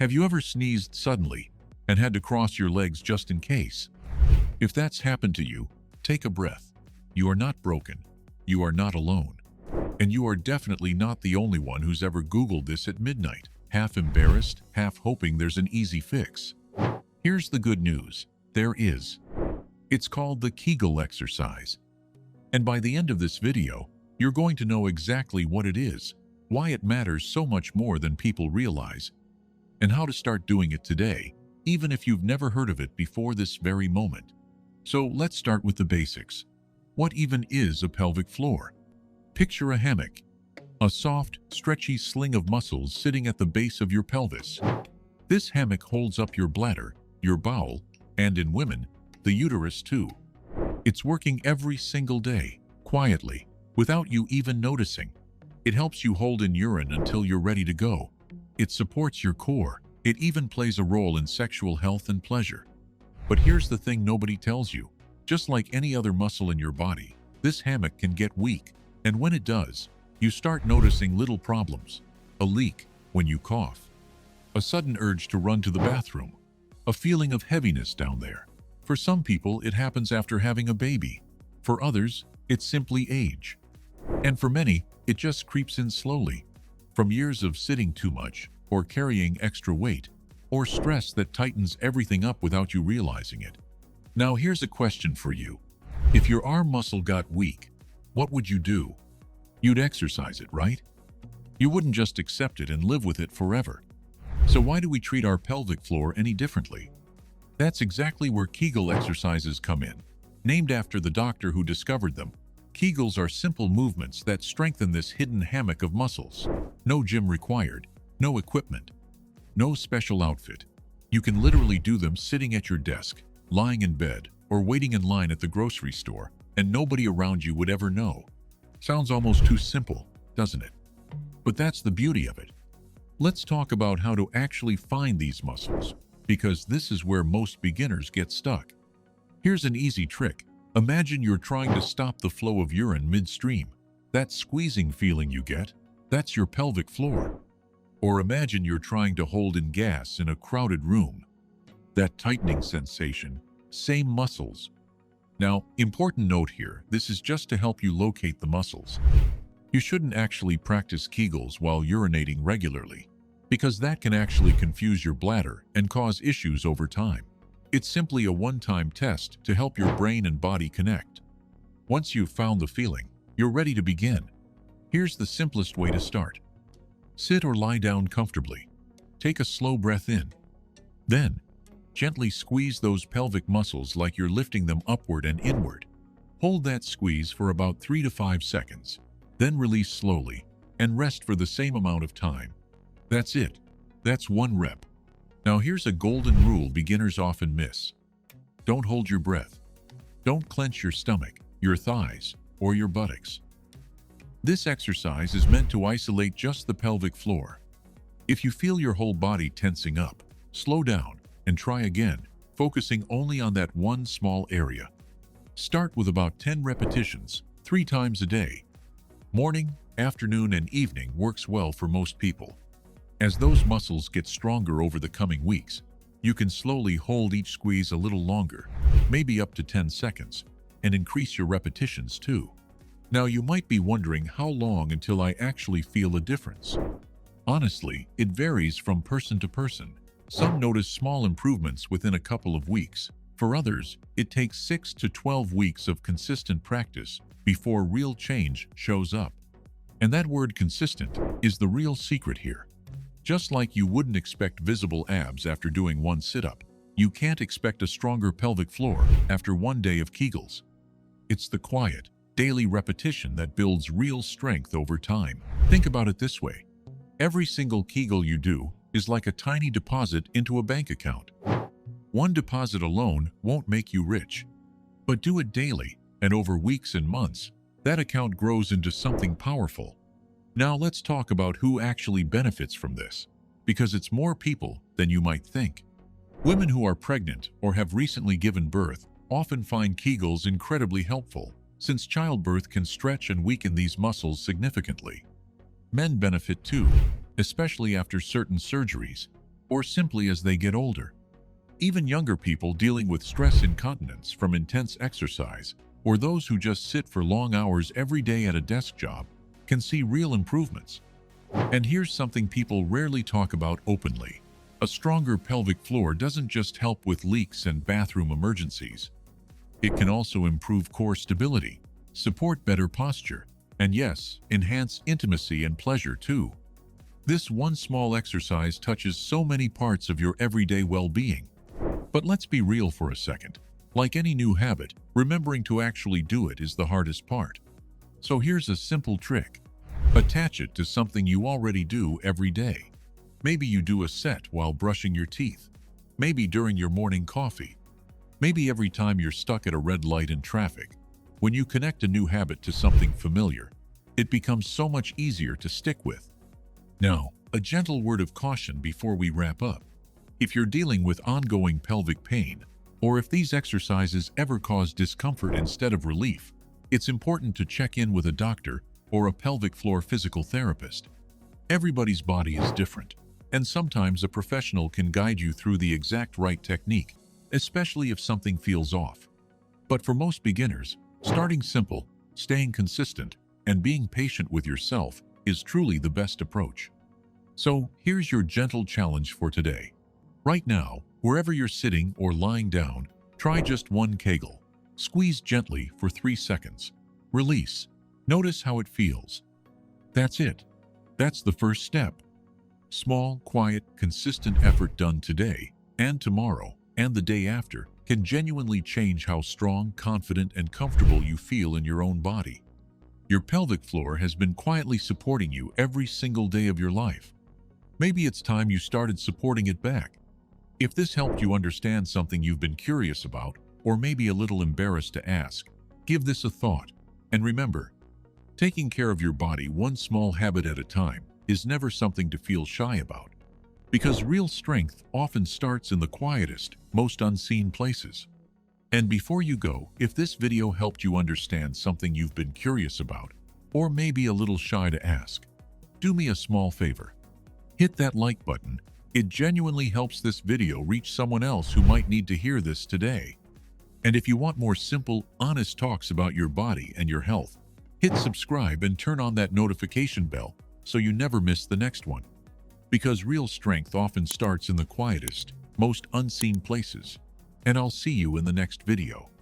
Have you ever sneezed suddenly and had to cross your legs just in case? If that's happened to you, take a breath. You are not broken. You are not alone. And you are definitely not the only one who's ever Googled this at midnight, half embarrassed, half hoping there's an easy fix. Here's the good news. There is. It's called the Kegel exercise. And by the end of this video, you're going to know exactly what it is, why it matters so much more than people realize, and how to start doing it today, even if you've never heard of it before this very moment. So let's start with the basics. What even is a pelvic floor? Picture a hammock, a soft, stretchy sling of muscles sitting at the base of your pelvis. This hammock holds up your bladder, your bowel, and in women, the uterus too. It's working every single day, quietly, without you even noticing. It helps you hold in urine until you're ready to go. It supports your core. It even plays a role in sexual health and pleasure. But here's the thing nobody tells you. Just like any other muscle in your body, this hammock can get weak. And when it does, you start noticing little problems. A leak when you cough. A sudden urge to run to the bathroom. A feeling of heaviness down there. For some people, it happens after having a baby. For others, it's simply age. And for many, it just creeps in slowly. From years of sitting too much, or carrying extra weight, or stress that tightens everything up without you realizing it. Now here's a question for you. If your arm muscle got weak, what would you do? You'd exercise it, right? You wouldn't just accept it and live with it forever. So why do we treat our pelvic floor any differently? That's exactly where Kegel exercises come in. Named after the doctor who discovered them, Kegels are simple movements that strengthen this hidden hammock of muscles. No gym required, no equipment, no special outfit. You can literally do them sitting at your desk, lying in bed, or waiting in line at the grocery store, and nobody around you would ever know. Sounds almost too simple, doesn't it? But that's the beauty of it. Let's talk about how to actually find these muscles, because this is where most beginners get stuck. Here's an easy trick. Imagine you're trying to stop the flow of urine midstream. That squeezing feeling you get, that's your pelvic floor. Or imagine you're trying to hold in gas in a crowded room. That tightening sensation, same muscles. Now, important note here, this is just to help you locate the muscles. You shouldn't actually practice Kegels while urinating regularly, because that can actually confuse your bladder and cause issues over time. It's simply a one-time test to help your brain and body connect. Once you've found the feeling, you're ready to begin. Here's the simplest way to start. Sit or lie down comfortably. Take a slow breath in. Then, gently squeeze those pelvic muscles like you're lifting them upward and inward. Hold that squeeze for about 3 to 5 seconds. Then release slowly and rest for the same amount of time. That's it. That's one rep. Now here's a golden rule beginners often miss. Don't hold your breath. Don't clench your stomach, your thighs, or your buttocks. This exercise is meant to isolate just the pelvic floor. If you feel your whole body tensing up, slow down and try again, focusing only on that one small area. Start with about 10 repetitions, 3 times a day. Morning, afternoon, and evening works well for most people. As those muscles get stronger over the coming weeks, you can slowly hold each squeeze a little longer, maybe up to 10 seconds, and increase your repetitions too. Now you might be wondering how long until I actually feel a difference. Honestly, it varies from person to person. Some notice small improvements within a couple of weeks. For others, it takes 6 to 12 weeks of consistent practice before real change shows up. And that word consistent is the real secret here. Just like you wouldn't expect visible abs after doing one sit-up, you can't expect a stronger pelvic floor after one day of Kegels. It's the quiet, daily repetition that builds real strength over time. Think about it this way. Every single Kegel you do is like a tiny deposit into a bank account. One deposit alone won't make you rich, but do it daily, and over weeks and months, that account grows into something powerful. Now let's talk about who actually benefits from this, because it's more people than you might think. Women who are pregnant or have recently given birth often find Kegels incredibly helpful, since childbirth can stretch and weaken these muscles significantly. Men benefit too, especially after certain surgeries. or simply as they get older. Even younger people dealing with stress incontinence from intense exercise, or those who just sit for long hours every day at a desk job, can see real improvements. And here's something people rarely talk about openly. A stronger pelvic floor doesn't just help with leaks and bathroom emergencies. It can also improve core stability, support better posture, and yes, enhance intimacy and pleasure too. This one small exercise touches so many parts of your everyday well-being. But let's be real for a second. Like any new habit, remembering to actually do it is the hardest part. So here's a simple trick. Attach it to something you already do every day. Maybe you do a set while brushing your teeth. Maybe during your morning coffee. Maybe every time you're stuck at a red light in traffic. When you connect a new habit to something familiar, it becomes so much easier to stick with. Now, a gentle word of caution before we wrap up. If you're dealing with ongoing pelvic pain, or if these exercises ever cause discomfort instead of relief, it's important to check in with a doctor or a pelvic floor physical therapist. Everybody's body is different, and sometimes a professional can guide you through the exact right technique, especially if something feels off. But for most beginners, starting simple, staying consistent, and being patient with yourself is truly the best approach. So here's your gentle challenge for today. Right now, wherever you're sitting or lying down, try just one Kegel. Squeeze gently for 3 seconds. Release. Notice how it feels. That's it. That's the first step. Small, quiet, consistent effort done today and tomorrow and the day after can genuinely change how strong, confident, and comfortable you feel in your own body. Your pelvic floor has been quietly supporting you every single day of your life. Maybe it's time you started supporting it back. If this helped you understand something you've been curious about, or maybe a little embarrassed to ask, give this a thought. And remember, taking care of your body one small habit at a time is never something to feel shy about. Because real strength often starts in the quietest, most unseen places. And before you go, if this video helped you understand something you've been curious about, or maybe a little shy to ask, do me a small favor. Hit that like button. It genuinely helps this video reach someone else who might need to hear this today. And if you want more simple, honest talks about your body and your health, hit subscribe and turn on that notification bell so you never miss the next one. Because real strength often starts in the quietest, most unseen places. And I'll see you in the next video.